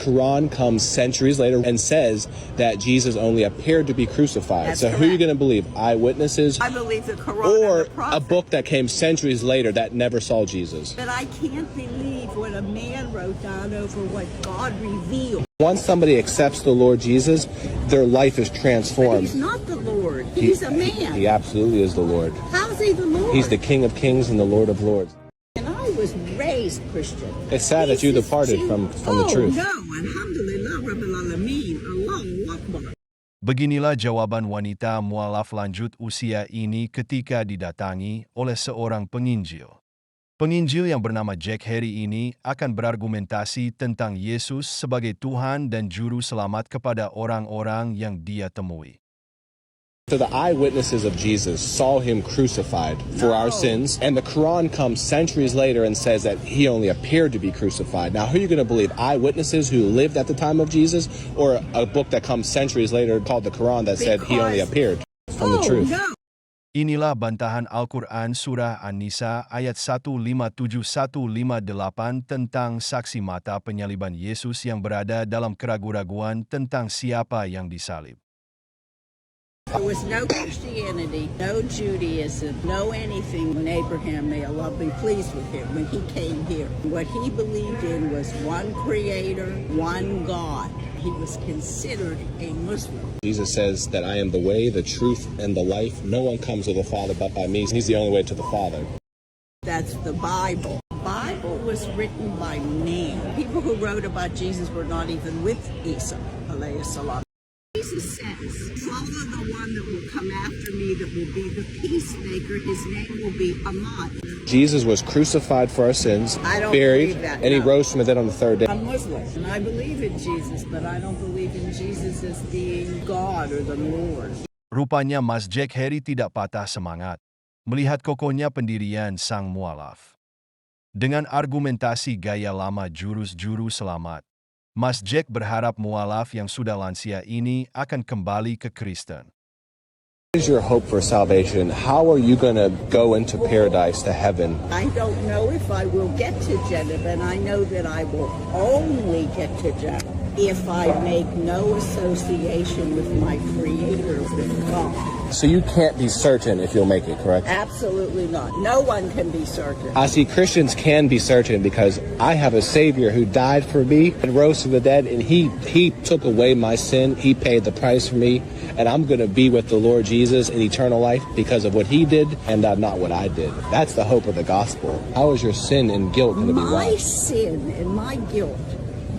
Quran comes centuries later and says that Jesus only appeared to be crucified. That's so who are you correct. going to believe? Eyewitnesses? I believe the Quran Or and the Prophet. a book that came centuries later that never saw Jesus? But I can't believe what a man wrote down over what God revealed. Once somebody accepts the Lord Jesus, their life is But transformed. he's not the Lord. He's a man. He absolutely is the Lord. How's he the Lord? He's the King of Kings and the Lord of Lords. And I was raised Christian. It's sad that you Jesus departed too. from the truth. Oh no, Alhamdulillah Rabbil Alameen. Allahu Akbar. Beginilah jawaban wanita mualaf lanjut usia ini ketika didatangi oleh seorang penginjil. Penginjil yang bernama Jack Harry ini akan berargumentasi tentang Yesus sebagai Tuhan dan Juru Selamat kepada orang-orang yang dia temui. So the eyewitnesses of Jesus saw him crucified for our sins, and the Quran comes centuries later and says that he only appeared to be crucified. Now, who are you going to believe? Eyewitnesses who lived at the time of Jesus, or a book that comes centuries later called the Quran that said he only appeared from the truth? No. Inilah bantahan Al-Quran Surah An-Nisa ayat 157-158 tentang saksi mata penyaliban Yesus yang berada dalam keraguan-raguan tentang siapa yang disalib. There was no Christianity, no Judaism, no anything when Abraham, may Allah be pleased with him, when he came here. What he believed in was one creator, one God. He was considered a Muslim. Jesus says that I am the way, the truth, and the life. No one comes to the Father but by me. He's the only way to the Father. That's the Bible. The Bible was written by man. People who wrote about Jesus were not even with Isa, alayhi salam. Jesus says, follow the one that will come after me, that will be the peacemaker. His name will be Ahmad. Jesus was crucified for our sins, I don't buried, believe that, and he no. rose from the dead on the third day. I'm Muslim, and I believe in Jesus, but I don't believe in Jesus as being God or the Lord. Rupanya Mas Jack Harry tidak patah semangat melihat kokohnya pendirian sang mualaf. Dengan argumentasi gaya lama juru selamat, Mas Jack berharap mualaf yang sudah lansia ini akan kembali ke Kristen. What is your hope for salvation? How are you going to go into paradise, to heaven? I don't know if I will get to Jannah, but I know that I will only get to Jannah if I make no association with my Creator, with God. So you can't be certain if you'll make it, correct? Absolutely not. No one can be certain. I see Christians can be certain because I have a Savior who died for me and rose from the dead, and He took away my sin. He paid the price for me, and I'm going to be with the Lord Jesus in eternal life because of what He did and not what I did. That's the hope of the gospel. How is your sin and guilt going to be My washed? sin and my guilt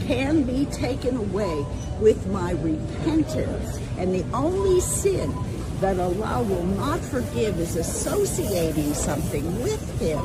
can be taken away with my repentance, and the only sin that Allah will not forgive is associating something with Him.